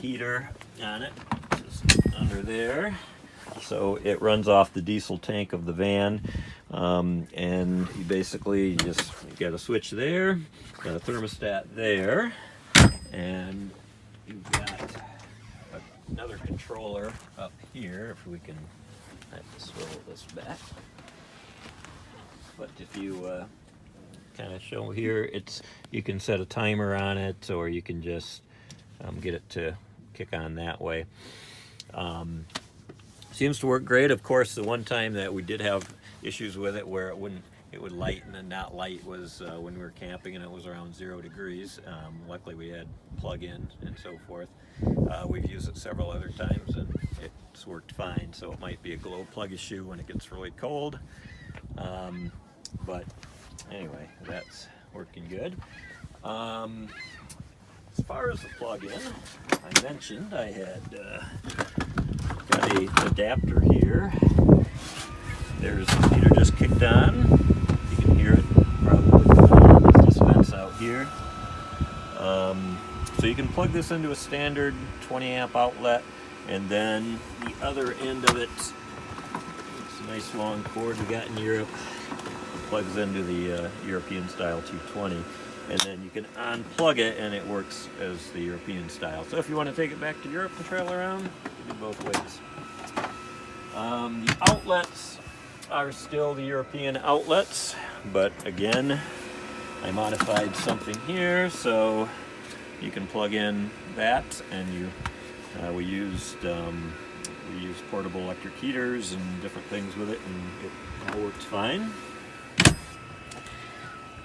heater on it, just under there. So it runs off the diesel tank of the van, and you basically you got a switch there, got a thermostat there, and you've got another controller up here. If we can, I have to swivel this back. But if you kind of show here, you can set a timer on it, or you can just get it to kick on that way. Seems to work great. Of course, the one time that we did have issues with it where it would light and then not light was when we were camping and it was around 0 degrees. Luckily we had plug-in and so forth. We've used it several other times and it's worked fine, so it might be a glow plug issue when it gets really cold. But anyway, that's working good. As far as the plug-in, I mentioned I had got a adapter here. There's the heater just kicked on. You can hear it probably. There's just vents out here. So you can plug this into a standard 20 amp outlet, and then the other end of it, it's a nice long cord we got in Europe, plugs into the European style 220. And then you can unplug it and it works as the European style. So if you want to take it back to Europe and travel around, you can do both ways. The outlets are still the European outlets, but again, I modified something here so you can plug in that, and we used portable electric heaters and different things with it, and it all works fine.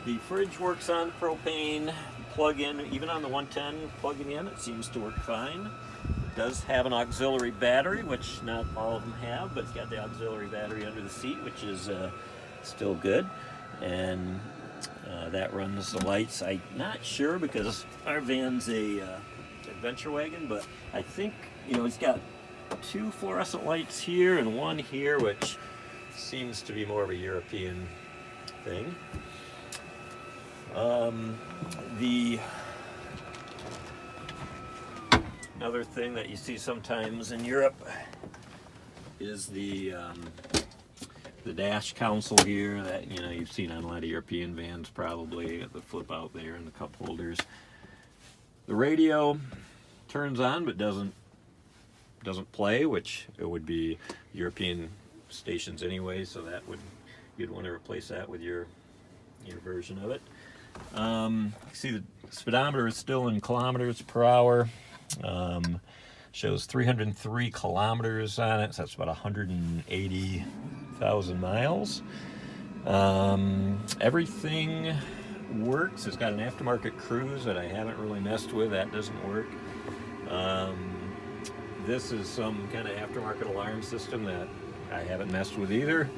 The fridge works on propane. Plug-in, even on the 110, plugging in, it seems to work fine. It does have an auxiliary battery, which not all of them have, but it's got the auxiliary battery under the seat, which is still good. And that runs the lights. I'm not sure because our van's a adventure wagon, but I think, it's got 2 fluorescent lights here and 1 here, which seems to be more of a European thing. Another thing that you see sometimes in Europe is the dash console here that you've seen on a lot of European vans, probably the flip out there and the cup holders. The radio turns on but doesn't play, which it would be European stations anyway, so you'd want to replace that with your version of it. You see the speedometer is still in kilometers per hour. Shows 303 kilometers on it, so that's about 180,000 miles. Everything works. It's got an aftermarket cruise that I haven't really messed with. That doesn't work. This is some kind of aftermarket alarm system that I haven't messed with either.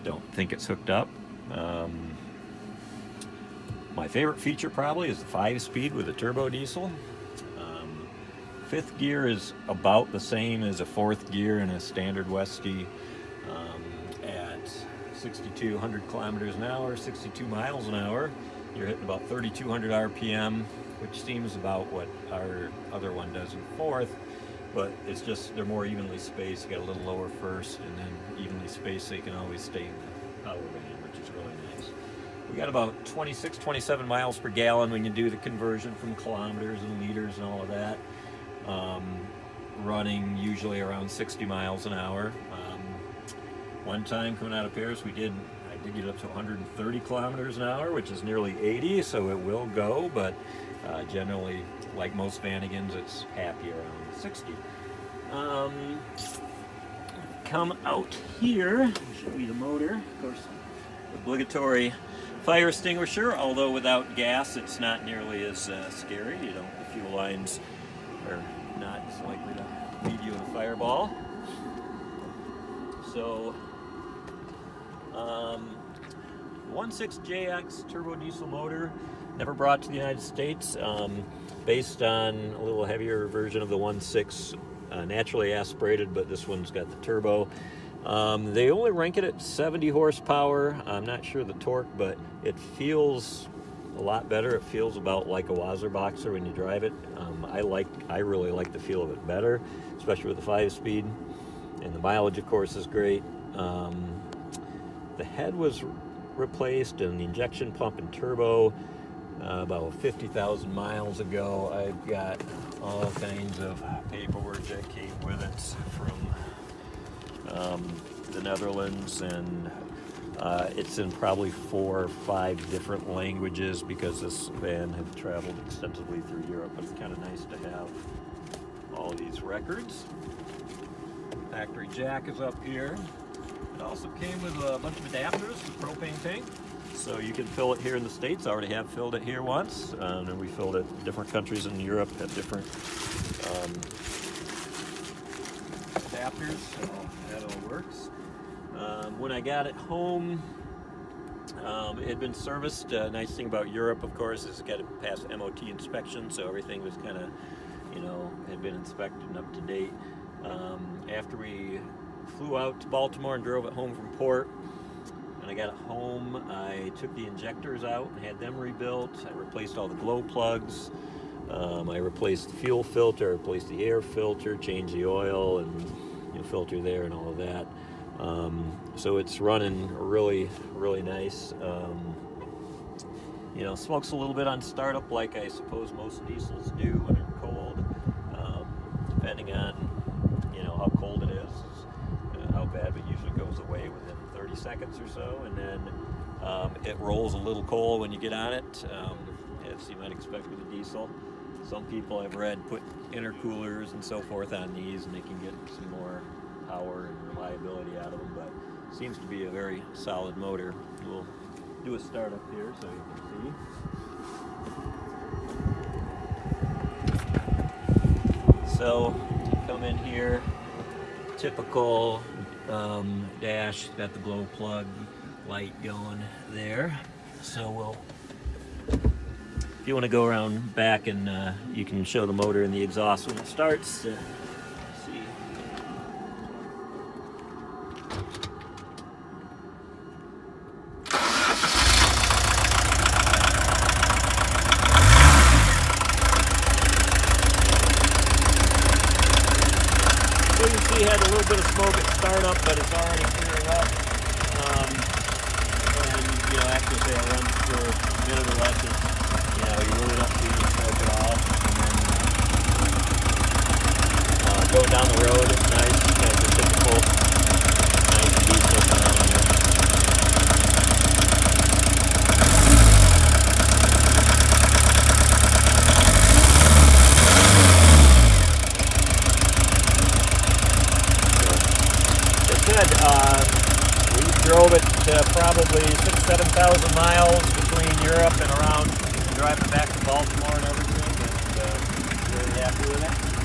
Don't think it's hooked up. My favorite feature probably is the 5-speed with a turbo diesel. 5th gear is about the same as a 4th gear in a standard Westie at 6,200 kilometers an hour, 62 miles an hour. You're hitting about 3,200 RPM, which seems about what our other one does in 4th, but it's just they're more evenly spaced. You got a little lower first and then evenly spaced so you can always stay in the power band, which is really nice. We got about 26, 27 miles per gallon when you do the conversion from kilometers and liters and all of that. Running usually around 60 miles an hour. One time coming out of Paris, I did get up to 130 kilometers an hour, which is nearly 80, so it will go, but generally, like most Vanagons, it's happy around 60. Come out here, show you the motor. Of course, obligatory fire extinguisher, although without gas, it's not nearly as scary. The fuel lines are not as likely to leave you in a fireball. So, 1.6JX turbo diesel motor, never brought to the United States, based on a little heavier version of the 1.6, naturally aspirated, but this one's got the turbo. They only rank it at 70 horsepower. I'm not sure the torque, but it feels a lot better. It feels about like a Wazzer Boxer when you drive it. I really like the feel of it better, especially with the 5-speed. And the mileage, of course, is great. The head was replaced, and the injection pump and turbo about 50,000 miles ago. I've got all kinds of paperwork that came with it from the Netherlands, and it's in probably 4 or 5 different languages because this van had traveled extensively through Europe. But it's kind of nice to have all these records. Factory jack is up here. It also came with a bunch of adapters for propane tank. So you can fill it here in the States. I already have filled it here once, and we filled it in different countries in Europe, have different adapters, so that all works. When I got it home, it had been serviced. Nice thing about Europe, of course, is it's got to pass MOT inspection, so everything was kind of, had been inspected and up to date. After we flew out to Baltimore and drove it home from port, when I got it home, I took the injectors out and had them rebuilt. I replaced all the glow plugs. I replaced the fuel filter, I replaced the air filter, changed the oil and filter there and all of that. So it's running really, really nice. Smokes a little bit on startup, like I suppose most diesels do when they're cold. Depending on how cold it is, how bad, but usually goes away within 30 seconds or so, and then it rolls a little coal when you get on it, as you might expect with a diesel. Some people I've read put intercoolers and so forth on these, and they can get some more power and reliability out of them, but it seems to be a very solid motor. We'll do a startup here so you can see. So come in here, typical dash, got the glow plug light going there. So if you want to go around back and you can show the motor and the exhaust when it starts. See. So you can see it had a little bit of smoke at startup, but it's already clearing up. And after say it runs for a minute or less, you really don't see the smoke at all. And then going down the road, it's nice. It has the typical nice diesel sound here. We drove it probably 6,000-7,000 miles between Europe and around, and driving back to Baltimore and everything, and very happy with it.